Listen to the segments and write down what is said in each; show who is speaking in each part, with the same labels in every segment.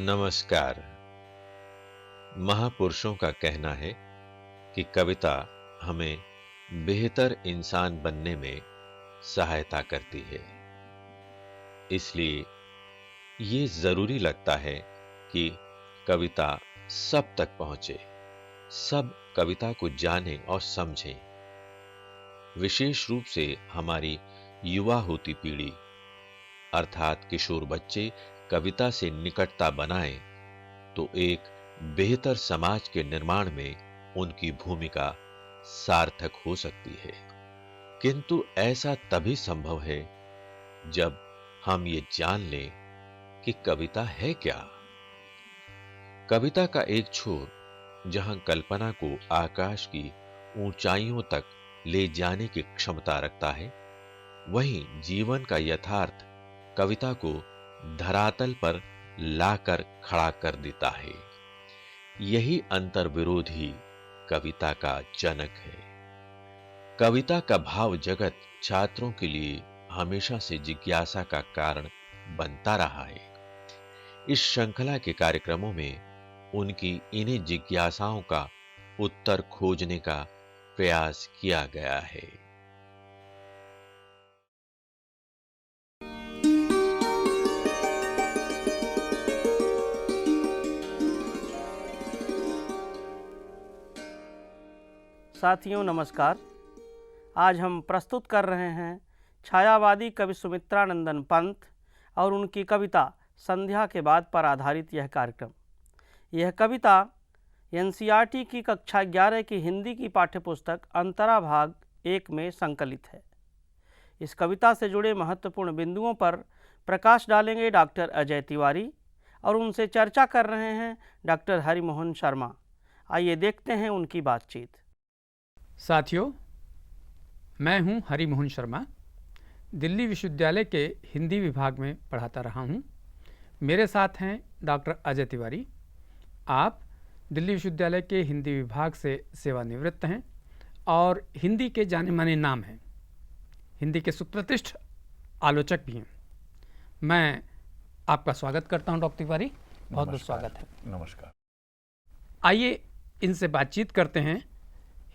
Speaker 1: नमस्कार। महापुरुषों का कहना है कि कविता हमें बेहतर इंसान बनने में सहायता करती है। इसलिए ये जरूरी लगता है कि कविता सब तक पहुंचे, सब कविता को जानें और समझें। विशेष रूप से हमारी युवा होती पीढ़ी अर्थात किशोर बच्चे कविता से निकटता बनाएं तो एक बेहतर समाज के निर्माण में उनकी भूमिका सार्थक हो सकती है। किंतु ऐसा तभी संभव है जब हम ये जान लें कि कविता है क्या। कविता का एक छोर जहां कल्पना को आकाश की ऊंचाइयों तक ले जाने की क्षमता रखता है, वहीं जीवन का यथार्थ कविता को धरातल पर लाकर खड़ा कर देता है। यही अंतर्विरोध ही कविता का जनक है। कविता का भाव जगत छात्रों के लिए हमेशा से जिज्ञासा का कारण बनता रहा है। इस श्रृंखला के कार्यक्रमों में उनकी इन्हीं जिज्ञासाओं का उत्तर खोजने का प्रयास किया गया है।
Speaker 2: साथियों नमस्कार। आज हम प्रस्तुत कर रहे हैं छायावादी कवि सुमित्रानंदन पंत और उनकी कविता संध्या के बाद पर आधारित यह कार्यक्रम। यह कविता एनसीईआरटी की कक्षा 11 की हिंदी की पाठ्यपुस्तक अंतरा भाग 1 में संकलित है। इस कविता से जुड़े महत्वपूर्ण बिंदुओं पर प्रकाश डालेंगे डॉक्टर अजय तिवारी और उनसे चर्चा कर रहे हैं डॉक्टर हरिमोहन शर्मा। आइए देखते हैं उनकी बातचीत।
Speaker 3: साथियों, मैं हूं हरिमोहन शर्मा, दिल्ली विश्वविद्यालय के हिंदी विभाग में पढ़ाता रहा हूं। मेरे साथ हैं डॉक्टर अजय तिवारी। आप दिल्ली विश्वविद्यालय के हिंदी विभाग से सेवानिवृत्त हैं और हिंदी के जाने माने नाम हैं, हिंदी के सुप्रतिष्ठित आलोचक भी हैं। मैं आपका स्वागत करता हूं डॉक्टर तिवारी, बहुत बहुत स्वागत है।
Speaker 4: नमस्कार।
Speaker 3: आइए इनसे बातचीत करते हैं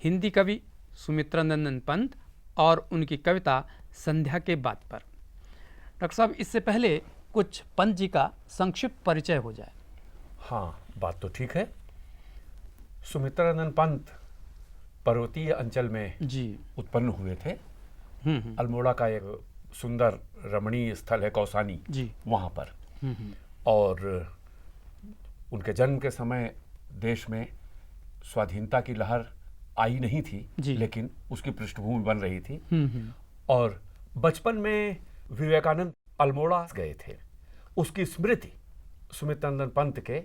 Speaker 3: हिंदी कवि सुमित्रानंदन पंत और उनकी कविता संध्या के बाद पर। डॉक्टर साहब, इससे पहले कुछ पंत जी का संक्षिप्त परिचय हो जाए।
Speaker 4: हाँ, बात तो ठीक है। सुमित्रानंदन पंत पर्वतीय अंचल में
Speaker 3: जी
Speaker 4: उत्पन्न हुए थे। अल्मोड़ा का एक सुंदर रमणीय स्थल है कौसानी
Speaker 3: जी,
Speaker 4: वहाँ पर। और उनके जन्म के समय देश में स्वाधीनता की लहर आई नहीं थी, लेकिन उसकी पृष्ठभूमि बन रही थी। और बचपन में विवेकानंद अल्मोड़ा गए थे। उसकी स्मृति सुमित्रानंदन पंत के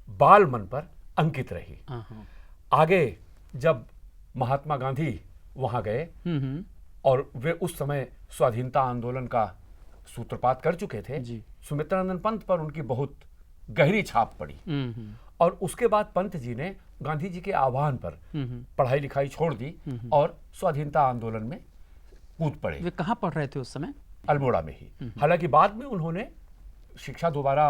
Speaker 4: बाल मन पर अंकित रही। आगे जब महात्मा गांधी वहां गए और वे उस समय स्वाधीनता आंदोलन का सूत्रपात कर चुके थे, सुमित्रानंदन पंत पर उनकी बहुत गहरी छाप पड़ी। और उसके बाद पंत जी ने गांधी जी के आह्वान पर पढ़ाई लिखाई छोड़ दी और स्वाधीनता आंदोलन में कूद पड़े।
Speaker 3: वे कहाँ पढ़ रहे थे उस समय?
Speaker 4: अल्मोड़ा में ही। हालांकि बाद में उन्होंने शिक्षा दोबारा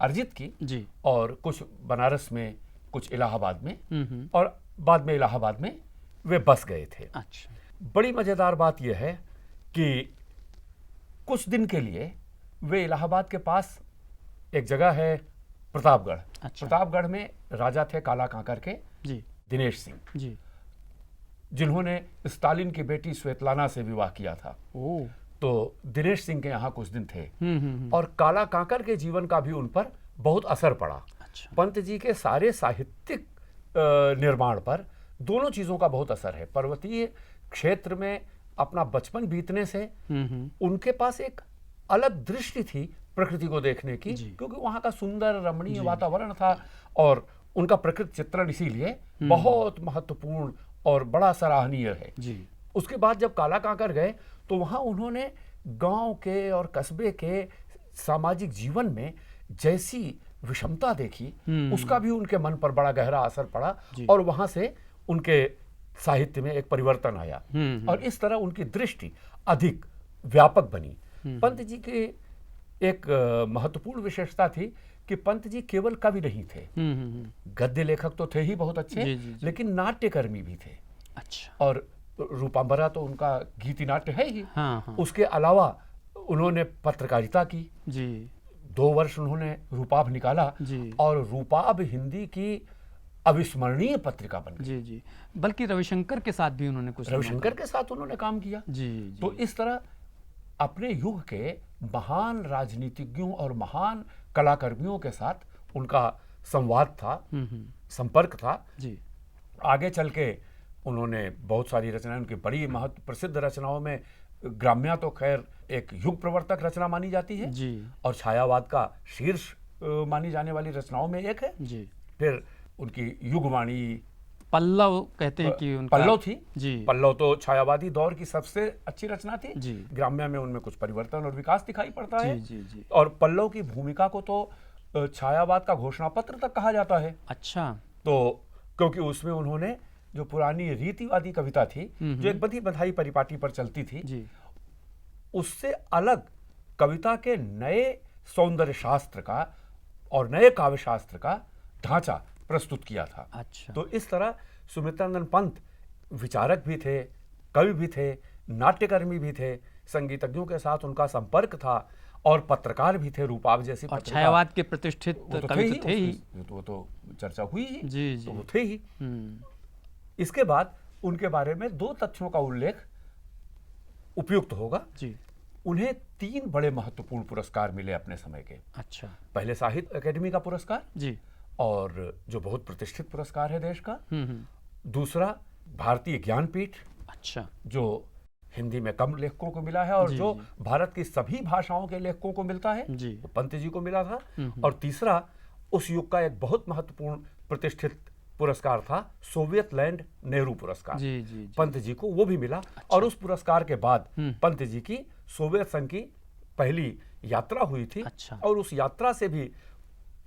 Speaker 4: अर्जित की
Speaker 3: जी,
Speaker 4: और कुछ बनारस में, कुछ इलाहाबाद में, और बाद में इलाहाबाद में वे बस गए थे।
Speaker 3: अच्छा।
Speaker 4: बड़ी मजेदार बात यह है कि कुछ दिन के लिए वे इलाहाबाद के पास एक जगह है प्रतापगढ़।
Speaker 3: अच्छा।
Speaker 4: प्रतापगढ़ में राजा थे काला कांकर के
Speaker 3: जी,
Speaker 4: दिनेश सिंह
Speaker 3: जी,
Speaker 4: जिन्होंने स्टालिन की बेटी श्वेतलाना से विवाह किया था।
Speaker 3: ओ,
Speaker 4: तो दिनेश सिंह के यहाँ कुछ दिन थे और काला कांकर के जीवन का भी उन पर बहुत असर पड़ा।
Speaker 3: अच्छा।
Speaker 4: पंत जी के सारे साहित्यिक निर्माण पर दोनों चीजों का बहुत असर है। पर्वतीय क्षेत्र में अपना बचपन बीतने से उनके पास एक अलग दृष्टि थी प्रकृति को देखने की, क्योंकि वहां का सुंदर रमणीय वातावरण था और उनका प्रकृति चित्रण इसीलिए बहुत महत्वपूर्ण और बड़ा सराहनीय है। उसके बाद जब काला कांकर गए तो वहां उन्होंने गांव के और कस्बे के सामाजिक जीवन में जैसी विषमता देखी, उसका भी उनके मन पर बड़ा गहरा असर पड़ा और वहां से उनके साहित्य में एक परिवर्तन आया और इस तरह उनकी दृष्टि अधिक व्यापक बनी। पंत जी की एक महत्वपूर्ण विशेषता थी कि पंत जी केवल कवि नहीं थे, गद्य लेखक तो थे ही बहुत अच्छे, लेकिन नाट्यकर्मी भी थे।
Speaker 3: अच्छा।
Speaker 4: और रूपांबरा तो उनका गीति नाट्य है ही।
Speaker 3: हाँ।
Speaker 4: उसके अलावा उन्होंने पत्रकारिता की
Speaker 3: जी।
Speaker 4: 2 वर्ष उन्होंने रूपाभ निकाला
Speaker 3: जी।
Speaker 4: और रूपाभ हिंदी की अविस्मरणीय पत्रिका बन गई।
Speaker 3: जी। बल्कि रविशंकर के साथ भी उन्होंने
Speaker 4: रविशंकर के साथ उन्होंने काम किया।
Speaker 3: जी।
Speaker 4: तो इस तरह अपने युग के महान राजनीतिज्ञों और महान कलाकर्मियों के साथ उनका संवाद था, संपर्क था।
Speaker 3: जी।
Speaker 4: आगे चल के उन्होंने बहुत सारी रचनाएं, उनकी बड़ी महत्व प्रसिद्ध रचनाओं में ग्राम्या तो खैर एक युग प्रवर्तक रचना मानी जाती है
Speaker 3: जी।
Speaker 4: और छायावाद का शीर्ष मानी जाने वाली रचनाओं में एक है।
Speaker 3: जी।
Speaker 4: फिर उनकी युगवाणी,
Speaker 3: पल्लव कहते हैं कि उनका
Speaker 4: पल्लव थी।
Speaker 3: जी।
Speaker 4: पल्लव तो छायावादी दौर की सबसे अच्छी रचना थी।
Speaker 3: जी।
Speaker 4: ग्राम्या में उनमें कुछ परिवर्तन और विकास दिखाई पड़ता है।
Speaker 3: जी।
Speaker 4: और पल्लव की भूमिका को तो छायावाद का घोषणा पत्र तक कहा जाता है।
Speaker 3: अच्छा।
Speaker 4: तो क्योंकि उसमें उन्होंने जो पुरानी रीतिवादी कविता थी, जो एक बधी बधाई परिपाटी पर चलती थी,
Speaker 3: जी।
Speaker 4: उससे अलग कविता के नए सौंदर्य शास्त्र का और नए काव्य शास्त्र का ढांचा प्रस्तुत किया था।
Speaker 3: अच्छा।
Speaker 4: तो इस तरह सुमित्रानंद पंत विचारक भी थे, कवि भी थे, नाट्यकर्मी भी थे, संगीतज्ञों के साथ उनका संपर्क था और पत्रकार भी थे। रूपाभ जैसी
Speaker 3: और
Speaker 4: पत्रिका,
Speaker 3: छायावाद के प्रतिष्ठित कवि तो थे ही।
Speaker 4: वो तो चर्चा हुई ही।
Speaker 3: जी।
Speaker 4: तो वो थे ही। इसके बाद उनके बारे में 2 तथ्यों का उल्लेख उपयुक्त होगा।
Speaker 3: जी।
Speaker 4: उन्हें 3 बड़े महत्वपूर्ण पुरस्कार मिले अपने समय के।
Speaker 3: अच्छा।
Speaker 4: पहले साहित्य अकेडमी का पुरस्कार,
Speaker 3: जी।
Speaker 4: और जो बहुत प्रतिष्ठित पुरस्कार है देश का। दूसरा भारतीय ज्ञानपीठ,
Speaker 3: अच्छा,
Speaker 4: जो हिंदी में कम लेखकों को मिला है और जो भारत की सभी भाषाओं के लेखकों को मिलता है, तो पंत जी को मिला था। और तीसरा उस युग का एक बहुत महत्वपूर्ण प्रतिष्ठित पुरस्कार था, सोवियत लैंड नेहरू पुरस्कार।
Speaker 3: जी।
Speaker 4: पंत जी को वो भी मिला। अच्छा। और उस पुरस्कार के बाद पंत जी की सोवियत संघ की पहली यात्रा हुई थी।
Speaker 3: अच्छा।
Speaker 4: और उस यात्रा से भी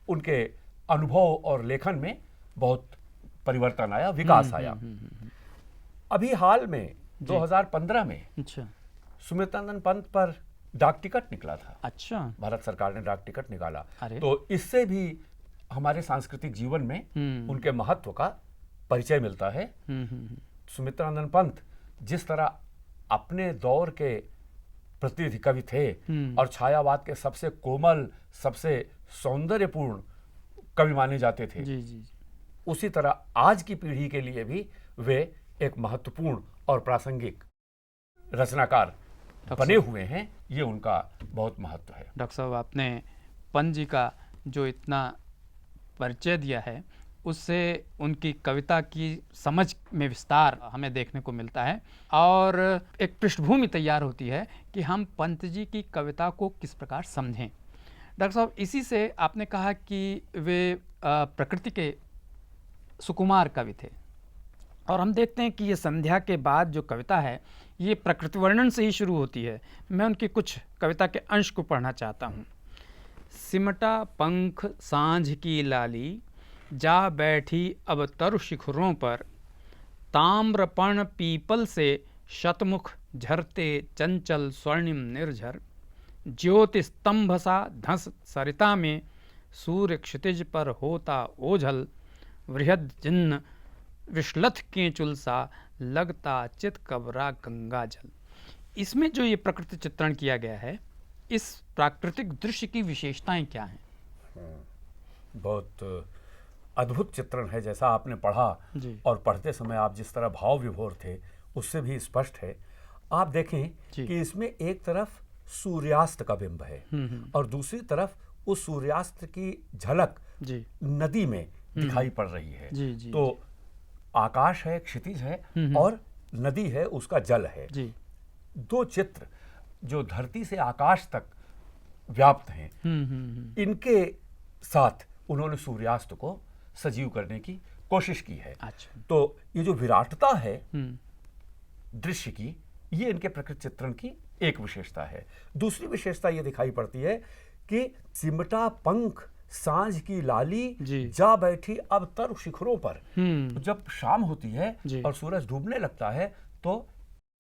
Speaker 4: उनके अनुभव और लेखन में बहुत परिवर्तन आया, विकास आया। अभी हाल में 2015 में
Speaker 3: अच्छा,
Speaker 4: सुमित्रानंद पंत पर डाक टिकट निकला था।
Speaker 3: अच्छा,
Speaker 4: भारत सरकार ने डाक टिकट निकाला।
Speaker 3: अरे।
Speaker 4: तो इससे भी हमारे सांस्कृतिक जीवन में उनके महत्व का परिचय मिलता है। सुमित्रानंद पंत जिस तरह अपने दौर के प्रतिनिधि कवि थे और छायावाद के सबसे कोमल, सबसे सौंदर्यपूर्ण कवि माने जाते थे,
Speaker 3: जी।
Speaker 4: उसी तरह आज की पीढ़ी के लिए भी वे एक महत्वपूर्ण और प्रासंगिक रचनाकार बने हुए हैं। ये उनका बहुत महत्व है।
Speaker 3: डॉक्टर साहब, आपने पंत जी का जो इतना परिचय दिया है, उससे उनकी कविता की समझ में विस्तार हमें देखने को मिलता है और एक पृष्ठभूमि तैयार होती है कि हम पंत जी की कविता को किस प्रकार समझें। डॉक्टर साहब, इसी से आपने कहा कि वे प्रकृति के सुकुमार कवि थे और हम देखते हैं कि ये संध्या के बाद जो कविता है ये प्रकृति वर्णन से ही शुरू होती है। मैं उनकी कुछ कविता के अंश को पढ़ना चाहता हूँ। सिमटा पंख सांझ की लाली, जा बैठी अब तरु शिखरों पर, ताम्रपर्ण पीपल से शतमुख झरते चंचल स्वर्णिम निर्झर, ज्योति स्तंभ सा धंस सरिता में, सूर्य क्षितिज पर होता ओझल, वृहद जिन्न विश्लथ के चुलसा, लगता चित कबरा गंगा जल। इसमें जो ये प्रकृति चित्रण किया गया है, इस प्राकृतिक दृश्य की विशेषताएं क्या हैं?
Speaker 4: बहुत अद्भुत चित्रण है, जैसा आपने पढ़ा और पढ़ते समय आप जिस तरह भाव विभोर थे उससे भी स्पष्ट है। आप देखें कि इसमें एक तरफ सूर्यास्त का बिंब है और दूसरी तरफ उस सूर्यास्त की झलक नदी में दिखाई पड़ रही है। तो आकाश है, क्षितिज है और नदी है, उसका जल है। 2 चित्र जो धरती से आकाश तक व्याप्त हैं, इनके साथ उन्होंने सूर्यास्त को सजीव करने की कोशिश की है।
Speaker 3: अच्छा।
Speaker 4: तो ये जो विराटता है दृश्य की, ये इनके प्रकृति चित्रण की एक विशेषता है। दूसरी विशेषता ये दिखाई पड़ती है कि सिमटा पंख सांझ की लाली, जा बैठी अब तरु शिखरों पर। तो जब शाम होती है और सूरज डूबने लगता है तो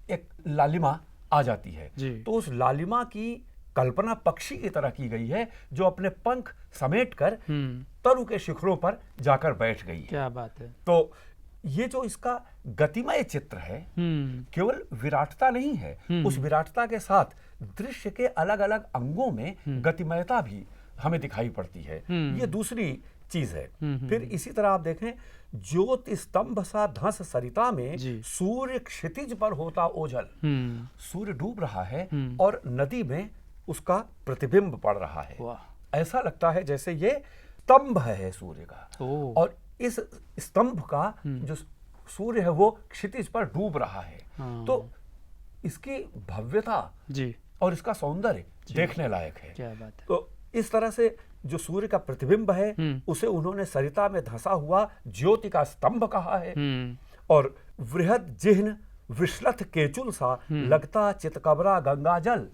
Speaker 4: एक लालिमा आ जाती है। तो उस लालिमा की कल्पना पक्षी की तरह की गई है जो अपने पंख समेटकर तरु के शिखरों पर जाकर बैठ गई है।
Speaker 3: क्या बात है।
Speaker 4: तो ये जो इसका गतिमय चित्र है, केवल विराटता नहीं है, उस विराटता के साथ दृश्य के अलग अलग अंगों में गतिमयता भी हमें दिखाई पड़ती है। ये दूसरी चीज है। फिर इसी तरह आप देखें, ज्योति स्तंभ सा धंस सरिता में सूर्य क्षितिज पर होता ओझल। सूर्य डूब रहा है और नदी में उसका प्रतिबिंब पड़ रहा है। ऐसा लगता है जैसे ये स्तंभ है सूर्य का, और इस स्तंभ का जो सूर्य है वो क्षितिज पर डूब रहा है। तो इसकी भव्यता और इसका सौंदर्य देखने लायक है।
Speaker 3: क्या बात है।
Speaker 4: तो इस तरह से जो सूर्य का प्रतिबिंब है उसे उन्होंने सरिता में धंसा हुआ ज्योति का स्तंभ कहा है। और वृहद जिह्न विश्लथ केचुल सा लगता चितकबरा गंगा जल।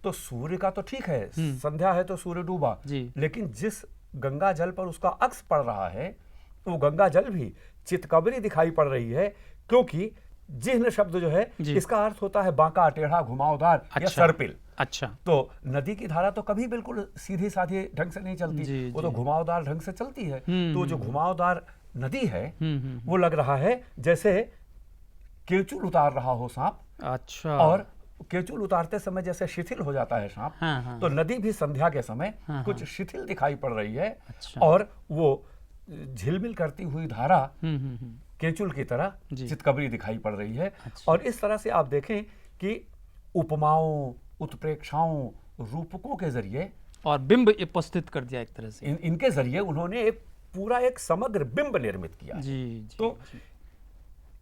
Speaker 4: तो सूर्य का तो ठीक है, संध्या है तो सूर्य डूबा, लेकिन जिस गंगा जल पर उसका अक्स पड़ रहा है वो गंगा जल भी चितकबरी दिखाई पड़ रही है, क्योंकि जिह्न शब्द जो है इसका अर्थ होता है बांका, टेढ़ा, घुमावदार या सर्पिल।
Speaker 3: अच्छा।
Speaker 4: तो नदी की धारा तो कभी बिल्कुल सीधी साधी ढंग से नहीं चलती, वो तो घुमावदार ढंग से चलती है। तो जो घुमावदार नदी है वो लग रहा है जैसे केचुल उतार रहा हो सांप।
Speaker 3: अच्छा।
Speaker 4: और केचुल उतारते समय जैसे शिथिल हो जाता है सांप, तो नदी भी संध्या के समय कुछ शिथिल दिखाई पड़ रही है। और वो झिलमिल करती हुई धारा केचुल की तरह चितकबरी दिखाई पड़ रही है। और इस तरह से आप देखें कि उपमाओं, उत्प्रेक्षाओं, रूपकों के जरिए
Speaker 3: और बिंब उपस्थित कर दिया एक तरह से,
Speaker 4: इनके जरिए उन्होंने एक समग्र बिंब निर्मित किया। तो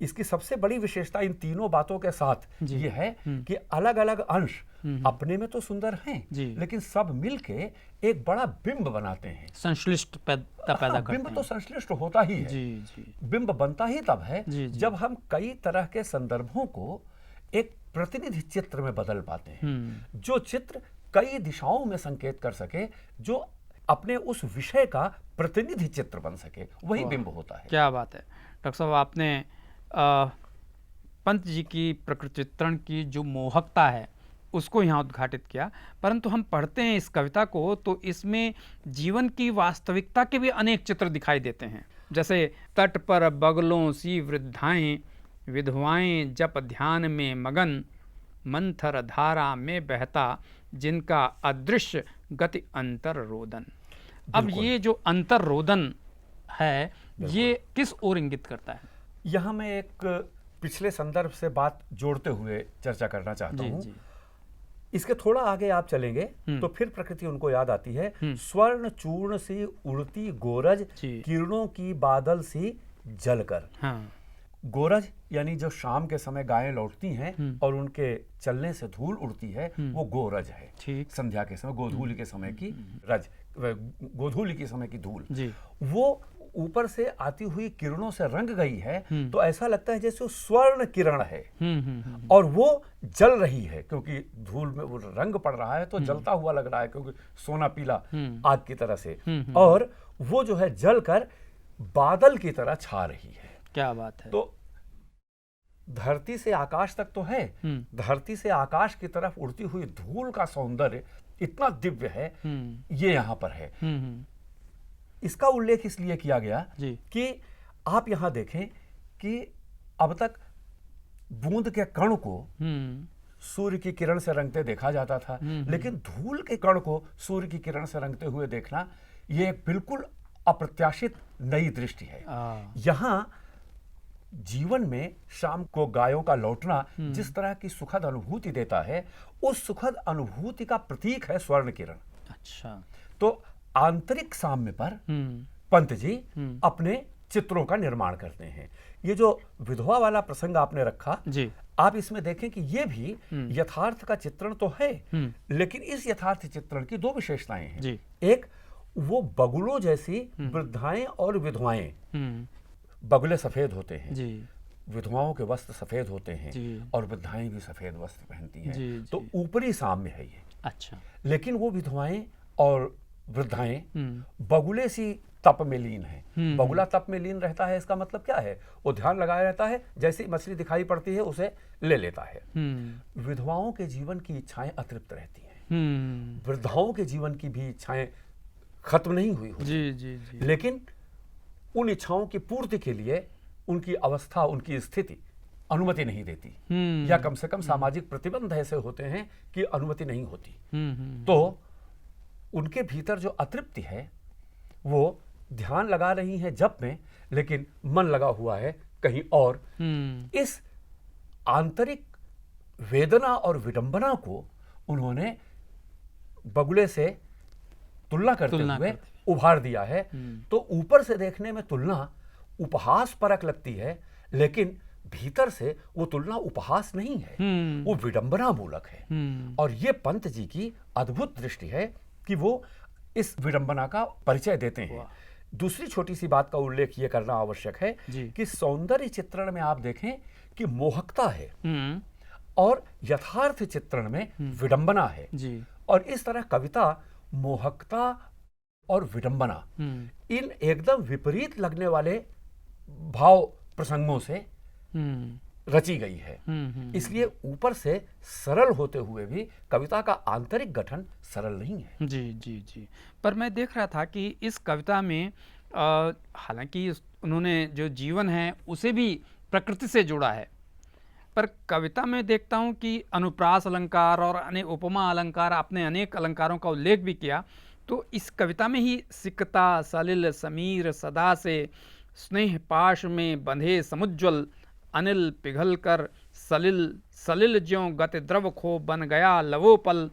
Speaker 4: इसकी सबसे बड़ी विशेषता इन तीनों बातों के साथ ये है कि अलग अलग अंश अपने में तो सुंदर हैं, लेकिन सब मिलके एक बड़ा बिंब बनाते हैं,
Speaker 3: संश्लिष्ट पैदा करते हैं।
Speaker 4: बिंब तो संश्लिष्ट होता ही है। बिंब बनता ही तब है जब हम कई तरह के संदर्भों को एक प्रतिनिधि चित्र में बदल पाते हैं, जो चित्र कई दिशाओं में संकेत कर सके, जो अपने उस विषय का प्रतिनिधि चित्र बन सके, वही बिंब होता है।
Speaker 3: क्या बात है डॉक्टर साहब, आपने पंत जी की प्रकृति चित्रण की जो मोहकता है उसको यहाँ उद्घाटित किया, परंतु हम पढ़ते हैं इस कविता को तो इसमें जीवन की वास्तविकता के भी अनेक चित्र दिखाई देते हैं। जैसे तट पर बगलों सी वृद्धाएं, विधवाएं जप ध्यान में मगन, मंथर धारा में बहता जिनका अदृश्य गति अंतर रोदन। अब ये जो अंतर रोदन है ये किस ओर इंगित करता है?
Speaker 4: यहाँ मैं एक पिछले संदर्भ से बात जोड़ते हुए चर्चा करना चाहता हूँ। इसके थोड़ा आगे आप चलेंगे तो फिर प्रकृति उनको याद आती है। स्वर्ण चूर्ण सी उड़ती गोरज, किरणों की बादल सी जलकर। गोरज यानी जो शाम के समय गायें लौटती हैं और उनके चलने से धूल उड़ती है, वो गोरज है। संध्या के समय, गोधूली के समय की रज, गोधूली के समय की धूल, वो ऊपर से आती हुई किरणों से रंग गई है। तो ऐसा लगता है जैसे वो स्वर्ण किरण है और वो जल रही है, क्योंकि धूल में वो रंग पड़ रहा है तो जलता हुआ लग रहा है, क्योंकि सोना पीला आग की तरह से। और वो जो है जलकर बादल की तरह छा रही है।
Speaker 3: क्या बात है।
Speaker 4: तो धरती से आकाश तक तो है, धरती से आकाश की तरफ उड़ती हुई धूल का सौंदर्य इतना दिव्य है, ये यहाँ पर है। इसका उल्लेख इसलिए किया गया कि आप यहां देखें कि अब तक बूंद के कण को सूर्य की किरण से रंगते देखा जाता था, लेकिन धूल के कण को सूर्य की किरण से रंगते हुए देखना ये एक बिल्कुल अप्रत्याशित नई दृष्टि है। यहां जीवन में शाम को गायों का लौटना जिस तरह की सुखद अनुभूति देता है, उस सुखद अनुभूति का प्रतीक है स्वर्ण किरण।
Speaker 3: अच्छा।
Speaker 4: तो आंतरिक साम्य पर पंत जी अपने चित्रों का निर्माण करते हैं। ये जो विधवा वाला प्रसंग आपने रखा जी, आप इसमें देखें कि ये भी यथार्थ का चित्रण तो है, लेकिन इस यथार्थ चित्रण की दो विशेषताएं हैं जी। एक, वो बगुलों जैसी वृद्धाएं और विधवाएं, बगुले सफेद होते हैं जी, विधवाओं के वस्त्र सफेद होते हैं और वृद्धाएं भी सफेद वस्त्र पहनती हैं जी, तो ऊपरी साम्य है ये। अच्छा। लेकिन वो विधवाएं और वृद्धाएं बगुले सी तप में लीन है। बगुला तप में लीन रहता है, इसका मतलब क्या है? वो ध्यान लगाया रहता है, जैसी मछली दिखाई पड़ती है उसे ले लेता है। विधवाओं के जीवन की इच्छाएं अतृप्त रहती हैं। वृद्धाओं के जीवन की भी इच्छाएं खत्म नहीं हुई होती।
Speaker 3: जी जी जी।
Speaker 4: लेकिन उन इच्छाओं की पूर्ति के लिए उनकी अवस्था, उनकी स्थिति अनुमति नहीं देती, या कम से कम सामाजिक प्रतिबंध ऐसे होते हैं कि अनुमति नहीं होती। तो उनके भीतर जो अतृप्ति है वो ध्यान लगा रही है जप में, लेकिन मन लगा हुआ है कहीं और। इस आंतरिक वेदना और विडंबना को उन्होंने बगुले से तुलना करते हुए उभार दिया है। तो ऊपर से देखने में तुलना उपहास परक लगती है, लेकिन भीतर से वो तुलना उपहास नहीं है, वो विडंबना मूलक है। और ये पंत जी की अद्भुत दृष्टि है कि वो इस विडंबना का परिचय देते हैं। दूसरी छोटी सी बात का उल्लेख ये करना आवश्यक है कि सौंदर्य चित्रण में आप देखें कि मोहकता है और यथार्थ चित्रण में विडंबना है जी। और इस तरह कविता मोहकता और विडंबना इन एकदम विपरीत लगने वाले भाव प्रसंगों से रची गई है। इसलिए ऊपर से सरल होते हुए भी कविता का आंतरिक गठन सरल नहीं है।
Speaker 3: जी जी जी। पर मैं देख रहा था कि इस कविता में हालांकि उन्होंने जो जीवन है उसे भी प्रकृति से जोड़ा है, पर कविता में देखता हूँ कि अनुप्रास अलंकार और उपमा अलंकार, आपने अनेक अलंकारों का उल्लेख भी किया। तो इस कविता में ही सिकता सलिल समीर सदा से, स्नेह पाश में बंधे समुज्ज्वल, अनिल पिघल कर सलिल सलिल ज्यों गति द्रव खो बन गया लवोपल।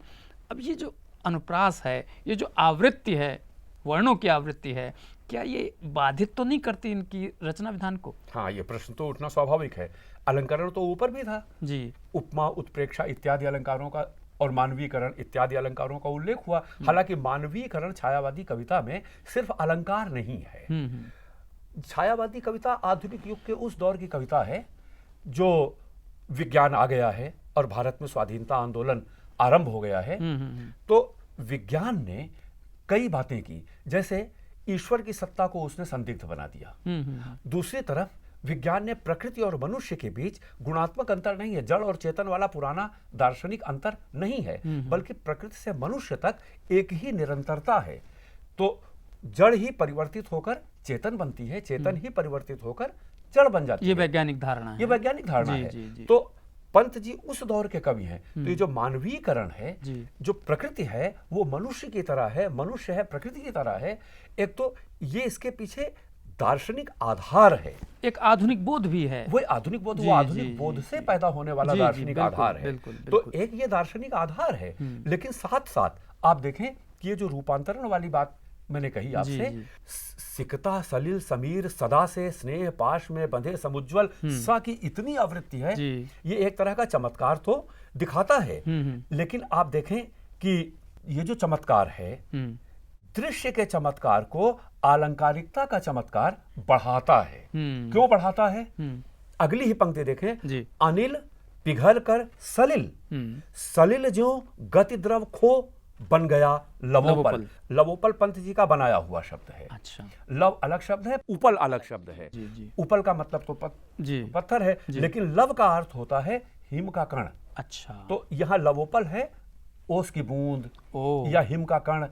Speaker 3: अब ये जो अनुप्रास है, ये जो आवृत्ति है, वर्णों की आवृत्ति है, क्या ये बाधित तो नहीं करती इनकी रचना विधान को?
Speaker 4: हाँ, ये प्रश्न तो उठना स्वाभाविक है। अलंकरण तो ऊपर भी था
Speaker 3: जी,
Speaker 4: उपमा उत्प्रेक्षा इत्यादि अलंकारों का और मानवीकरण इत्यादि अलंकारों का उल्लेख हुआ। हालांकि मानवीकरण छायावादी कविता में सिर्फ अलंकार नहीं है। छायावादी कविता आधुनिक युग के उस दौर की कविता है जो विज्ञान आ गया है और भारत में स्वाधीनता आंदोलन आरंभ हो गया है। तो विज्ञान ने कई बातें की, जैसे ईश्वर की सत्ता को उसने संदिग्ध बना दिया। दूसरी तरफ विज्ञान ने प्रकृति और मनुष्य के बीच गुणात्मक अंतर नहीं है, जड़ और चेतन वाला पुराना दार्शनिक अंतर नहीं है, बल्कि प्रकृति से मनुष्य तक एक ही निरंतरता है। तो जड़ ही परिवर्तित होकर चेतन बनती है, चेतन ही परिवर्तित होकर जड़ बन जाती है।
Speaker 3: ये वैज्ञानिक धारणा है।
Speaker 4: ये वैज्ञानिक धारणा है। तो पंत जी उस दौर के कवि हैं। तो ये जो मानवीकरण है, जो प्रकृति है वो मनुष्य की तरह है, मनुष्य है प्रकृति की तरह है, एक तो ये इसके पीछे दार्शनिक आधार है,
Speaker 3: एक आधुनिक बोध भी है।
Speaker 4: वो आधुनिक बोध, वो आधुनिक बोध से पैदा होने वाला दार्शनिक आधार है। तो एक ये दार्शनिक आधार है, लेकिन साथ साथ आप देखें कि ये जो रूपांतरण वाली बात मैंने कही आपसे, सिकता सलिल समीर सदा से, स्नेह पाश में बंधे समुज्ज्वल, सा की इतनी आवृत्ति है, ये एक तरह का चमत्कार तो दिखाता है। लेकिन आप देखें कि ये जो चमत्कार है, दृश्य के चमत्कार को आलंकारिकता का चमत्कार बढ़ाता है। क्यों बढ़ाता है? अगली ही पंक्ति देखें, अनिल पिघल कर सलिल, सलिल ज्यों गति द्रव खो बन गया लवोपल। लवोपल पंत जी का बनाया हुआ शब्द है।
Speaker 3: अच्छा।
Speaker 4: लव अलग शब्द है, उपल अलग शब्द है। उपल का मतलब तो पत्थर है, लेकिन लव का अर्थ होता है हिम का कण।
Speaker 3: अच्छा। तो
Speaker 4: यहाँ लवोपल है ओस की बूंद या हिम का कण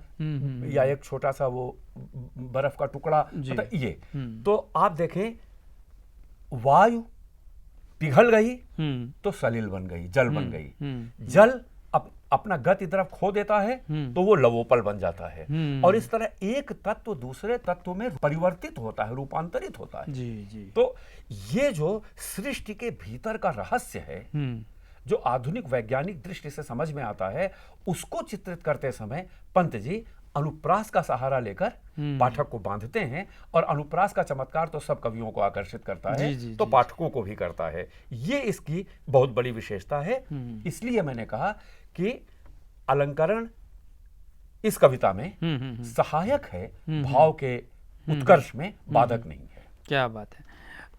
Speaker 4: या एक छोटा सा वो बर्फ का टुकड़ा, मतलब ये। तो आप देखें, वायु पिघल गई तो सलिल बन गई, जल बन गई। जल अपना गति तरफ खो देता है तो वो लवोपल बन जाता है। और इस तरह एक तत्व दूसरे तत्व में परिवर्तित होता है, रूपांतरित होता है।
Speaker 3: जी।
Speaker 4: तो ये जो सृष्टि के भीतर का रहस्य है, जो आधुनिक वैज्ञानिक दृष्टि से समझ में आता है, उसको चित्रित करते समय पंत जी अनुप्रास का सहारा लेकर पाठक को बांधते हैं। और अनुप्रास का चमत्कार तो सब कवियों को आकर्षित करता है, तो पाठकों को भी करता है। ये इसकी बहुत बड़ी विशेषता है। इसलिए मैंने कहा कि अलंकरण इस कविता में सहायक है, भाव के उत्कर्ष में बाधक नहीं है।
Speaker 3: क्या बात है।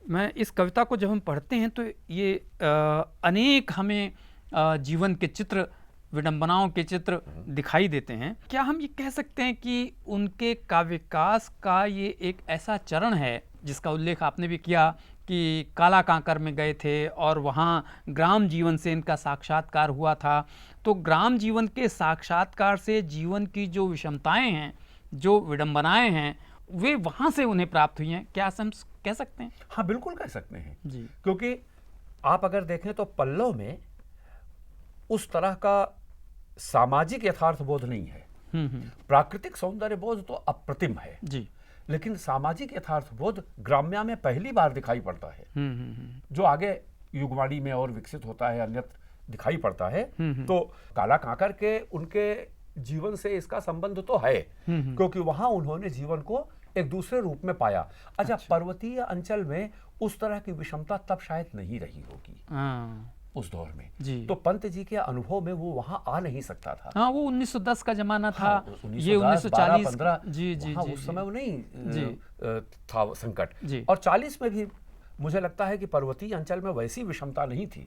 Speaker 3: मैं इस कविता को जब हम पढ़ते हैं तो ये अनेक हमें जीवन के चित्र, विडंबनाओं के चित्र दिखाई देते हैं। क्या हम ये कह सकते हैं कि उनके काव्य विकास का ये एक ऐसा चरण है जिसका उल्लेख आपने भी किया कि काला कांकर में गए थे और वहाँ ग्राम जीवन से इनका साक्षात्कार हुआ था। तो ग्राम जीवन के साक्षात्कार से जीवन की जो विषमताएं हैं, जो विडंबनाएं हैं, वे वहाँ से उन्हें प्राप्त हुई हैं, क्या हम कह सकते हैं?
Speaker 4: हाँ, बिल्कुल कह सकते हैं
Speaker 3: जी।
Speaker 4: क्योंकि आप अगर देखें तो पल्लव में उस तरह का सामाजिक यथार्थ बोध नहीं है। प्राकृतिक सौंदर्य बोध तो अप्रतिम है
Speaker 3: जी,
Speaker 4: लेकिन सामाजिक यथार्थ बोध ग्राम्या में पहली बार दिखाई पड़ता है। जो आगे युगवाणी में और विकसित होता है, अन्यत्र दिखाई पड़ता है। तो काला कांकर के उनके जीवन से इसका संबंध तो है क्योंकि वहां उन्होंने जीवन को एक दूसरे रूप में पाया। अच्छा, पर्वतीय अंचल में उस तरह की विषमता तब शायद नहीं रही होगी उस दौर में
Speaker 3: जी।
Speaker 4: तो पंत जी के अनुभव में वो वहां आ नहीं सकता था।
Speaker 3: हाँ, वो 1910 का जमाना था।
Speaker 4: हाँ,
Speaker 3: ये 1940
Speaker 4: 15
Speaker 3: जी जी जी
Speaker 4: उस समय वो नहीं
Speaker 3: जी
Speaker 4: था संकट
Speaker 3: जी।
Speaker 4: और 40 में भी मुझे लगता है कि पर्वतीय अंचल में वैसी विषमता नहीं थी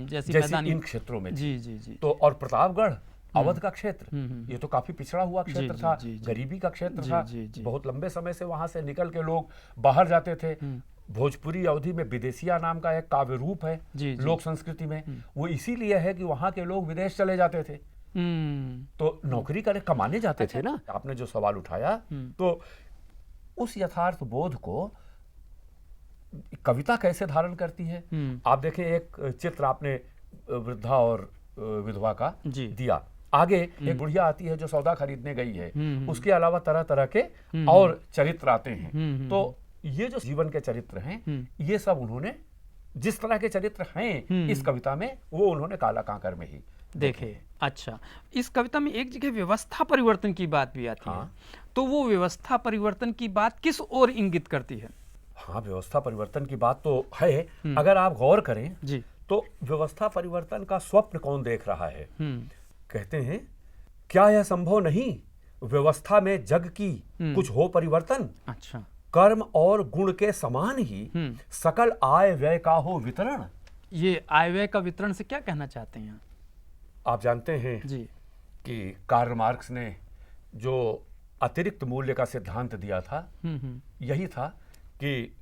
Speaker 4: जैसी इन क्षेत्रों में
Speaker 3: जी जी जी।
Speaker 4: तो और प्रतापगढ़ अवध का क्षेत्र ये तो काफी पिछड़ा हुआ क्षेत्र था, गरीबी का क्षेत्र था। बहुत लंबे समय से वहां से निकल के लोग बाहर जाते थे। भोजपुरी अवधि में विदेशिया नाम का एक काव्य रूप है लोक संस्कृति में, वो इसीलिए है कि वहां के लोग विदेश चले जाते थे तो नौकरी करे कमाने जाते थे ना। आपने जो सवाल उठाया तो उस यथार्थ बोध को कविता कैसे धारण करती है। आप देखें, एक चित्र आपने वृद्धा और विधवा का दिया, आगे एक बुढ़िया आती है जो सौदा खरीदने गई है, उसके अलावा तरह तरह के और चरित्र आते हैं। तो ये जो जीवन के चरित्र हैं ये सब उन्होंने जिस तरह के चरित्र हैं इस कविता में वो उन्होंने काला कांकर में ही
Speaker 3: देखे। अच्छा, इस कविता में एक जगह व्यवस्था परिवर्तन की बात भी आती है, तो वो व्यवस्था परिवर्तन की बात किस ओर इंगित करती है?
Speaker 4: हाँ, व्यवस्था परिवर्तन की बात तो है। अगर आप गौर करें
Speaker 3: जी
Speaker 4: तो व्यवस्था परिवर्तन का स्वप्न कौन देख रहा है? कहते हैं, क्या यह संभव नहीं व्यवस्था में जग की कुछ हो परिवर्तन?
Speaker 3: अच्छा,
Speaker 4: कर्म और गुण के समान ही सकल आय व्यय का हो वितरण।
Speaker 3: ये आय व्यय का वितरण से क्या कहना चाहते हैं?
Speaker 4: आप जानते हैं
Speaker 3: जी
Speaker 4: कि कार्ल मार्क्स ने जो अतिरिक्त मूल्य का सिद्धांत दिया था यही था कि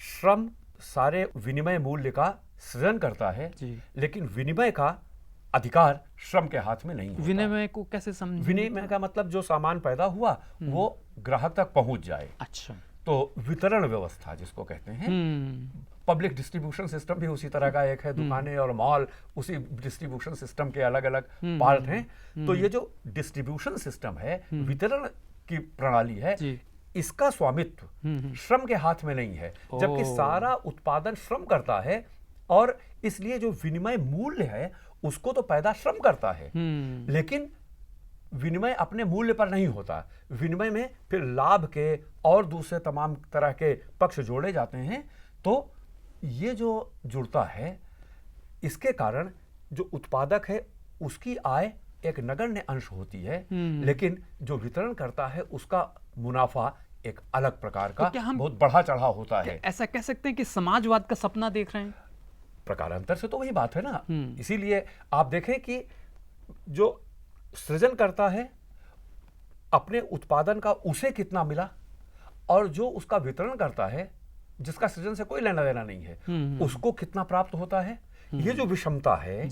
Speaker 4: श्रम सारे विनिमय मूल्य का सृजन करता है लेकिन विनिमय का अधिकार श्रम के हाथ में नहीं होता।
Speaker 3: विनिमय को कैसे समझें?
Speaker 4: विनिमय का मतलब जो सामान पैदा हुआ वो ग्राहक तक पहुंच जाए।
Speaker 3: अच्छा,
Speaker 4: तो वितरण व्यवस्था जिसको कहते हैं, पब्लिक डिस्ट्रीब्यूशन सिस्टम भी उसी तरह का एक है। दुकानें और मॉल उसी डिस्ट्रीब्यूशन सिस्टम के अलग अलग पार्ट हैं। तो ये जो डिस्ट्रीब्यूशन सिस्टम है, वितरण की प्रणाली है, इसका स्वामित्व श्रम के हाथ में नहीं है, जबकि सारा उत्पादन श्रम करता है और इसलिए जो विनिमय मूल्य है उसको तो पैदा श्रम करता है लेकिन विनिमय अपने मूल्य पर नहीं होता। विनिमय में फिर लाभ के और दूसरे तमाम तरह के पक्ष जोड़े जाते हैं। तो ये जो जुड़ता है इसके कारण जो उत्पादक है उसकी आय एक नगण्य अंश होती है लेकिन जो वितरण करता है उसका मुनाफा एक अलग प्रकार का बहुत बढ़ा चढ़ा होता है।
Speaker 3: ऐसा कह सकते हैं कि समाजवाद का सपना देख रहे हैं?
Speaker 4: प्रकारांतर से तो वही बात है ना। इसीलिए आप देखें कि जो सृजन करता है अपने उत्पादन का उसे कितना मिला और जो उसका वितरण करता है जिसका सृजन से कोई लेना देना नहीं है उसको कितना प्राप्त होता है। ये जो विषमता है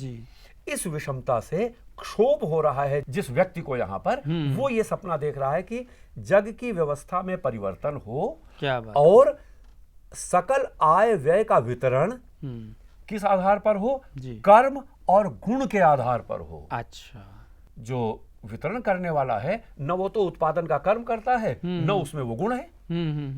Speaker 4: इस विषमता से क्षोभ हो रहा है जिस व्यक्ति को यहाँ पर, वो ये सपना देख रहा है कि जग की व्यवस्था में परिवर्तन हो।
Speaker 3: क्या बात?
Speaker 4: और सकल आय व्यय का वितरण किस आधार पर हो? कर्म और गुण के आधार पर हो।
Speaker 3: अच्छा,
Speaker 4: जो वितरण करने वाला है न वो तो उत्पादन का कर्म करता है न उसमें वो गुण है।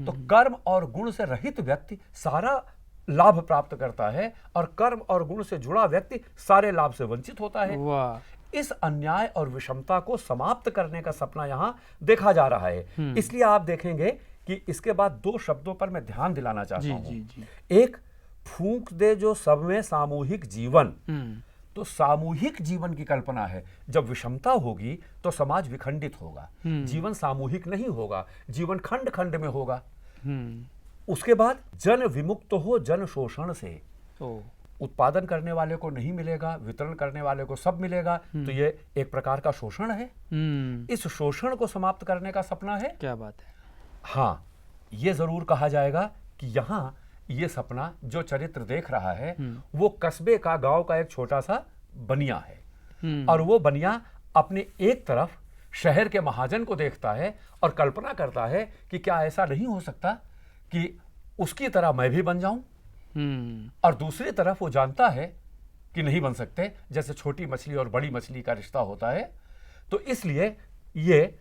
Speaker 4: तो कर्म और गुण से रहित व्यक्ति सारा लाभ प्राप्त करता है और कर्म और गुण से जुड़ा व्यक्ति सारे लाभ से वंचित होता है।
Speaker 3: वाह।
Speaker 4: इस अन्याय और विषमता को समाप्त करने का सपना यहाँ देखा जा रहा है। इसलिए आप देखेंगे कि इसके बाद दो शब्दों पर मैं ध्यान दिलाना चाहता हूँ। एक, फूंक दे जो सब में सामूहिक जीवन। तो सामूहिक जीवन की कल्पना है। जब विषमता होगी तो समाज विखंडित होगा, जीवन सामूहिक नहीं होगा, जीवन खंड खंड में होगा। उसके बाद जन विमुक्त हो जन शोषण से। उत्पादन करने वाले को नहीं मिलेगा, वितरण करने वाले को सब मिलेगा, तो ये एक प्रकार का शोषण है। इस शोषण को समाप्त करने का सपना है।
Speaker 3: क्या बात है।
Speaker 4: हाँ, ये जरूर कहा जाएगा कि यहाँ ये सपना जो चरित्र देख रहा है वो कस्बे का, गांव का एक छोटा सा बनिया है, और वो बनिया अपने एक तरफ शहर के महाजन को देखता है और कल्पना करता है कि क्या ऐसा नहीं हो सकता कि उसकी तरह मैं भी बन जाऊं, और दूसरी तरफ वो जानता है कि नहीं बन सकते, जैसे छोटी मछली और बड़ी मछली का रिश्ता होता है। तो इसलिए ये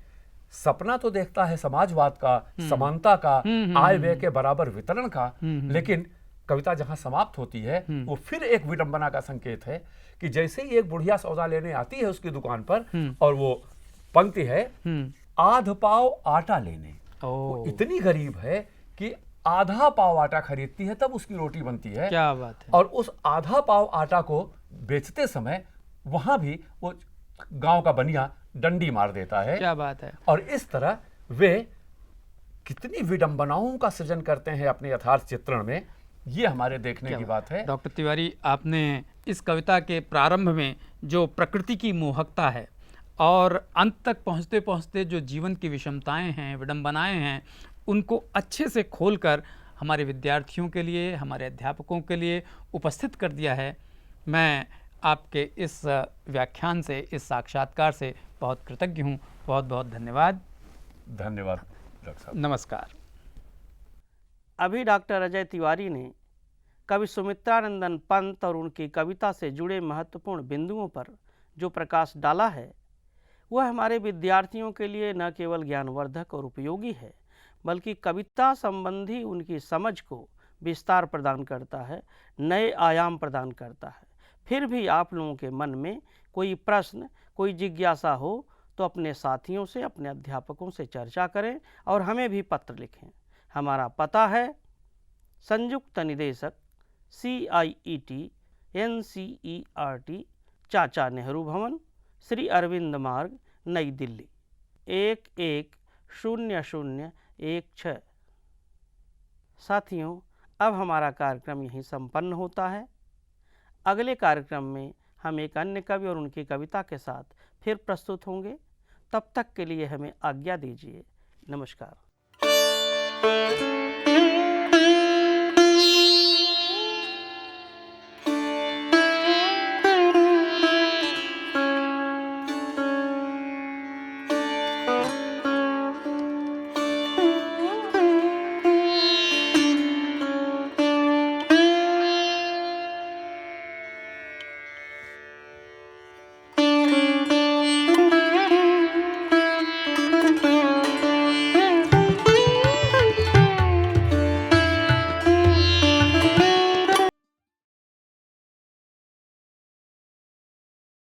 Speaker 4: सपना तो देखता है समाजवाद का, समानता का, आय व्यय के बराबर वितरण का, लेकिन कविता जहां समाप्त होती है वो फिर एक विडंबना का संकेत है कि जैसे ही एक बुढ़िया सौदा लेने आती है उसकी दुकान पर, और वो पंक्ति है, आध पाव आटा लेने। वो इतनी गरीब है कि आधा पाव आटा खरीदती है तब उसकी रोटी बनती है।
Speaker 3: क्या बात है।
Speaker 4: और उस आधा पाव आटा को बेचते समय वहां भी वो गांव का बनिया डंडी मार देता है।
Speaker 3: क्या बात है।
Speaker 4: और इस तरह वे कितनी विडंबनाओं का सृजन करते हैं अपने यथार्थ चित्रण में, ये हमारे देखने की बात है।
Speaker 3: डॉक्टर तिवारी, आपने इस कविता के प्रारंभ में जो प्रकृति की मोहकता है और अंत तक पहुँचते पहुँचते जो जीवन की विषमताएं हैं, विडंबनाएं हैं, उनको अच्छे से खोलकर हमारे विद्यार्थियों के लिए, हमारे अध्यापकों के लिए उपस्थित कर दिया है। मैं आपके इस व्याख्यान से, इस साक्षात्कार से बहुत कृतज्ञ हूँ। बहुत बहुत धन्यवाद।
Speaker 4: धन्यवाद डॉक्टर साहब।
Speaker 3: नमस्कार।
Speaker 2: अभी डॉक्टर अजय तिवारी ने कवि सुमित्रानंदन पंत और उनकी कविता से जुड़े महत्वपूर्ण बिंदुओं पर जो प्रकाश डाला है वह हमारे विद्यार्थियों के लिए न केवल ज्ञानवर्धक और उपयोगी है, बल्कि कविता संबंधी उनकी समझ को विस्तार प्रदान करता है, नए आयाम प्रदान करता है। फिर भी आप लोगों के मन में कोई प्रश्न, कोई जिज्ञासा हो तो अपने साथियों से, अपने अध्यापकों से चर्चा करें और हमें भी पत्र लिखें। हमारा पता है संयुक्त निदेशक CIET NCERT, चाचा नेहरू भवन, श्री अरविंद मार्ग, नई दिल्ली 110016। साथियों, अब हमारा कार्यक्रम यहीं संपन्न होता है। अगले कार्यक्रम में हम एक अन्य कवि और उनकी कविता के साथ फिर प्रस्तुत होंगे। तब तक के लिए हमें आज्ञा दीजिए। नमस्कार।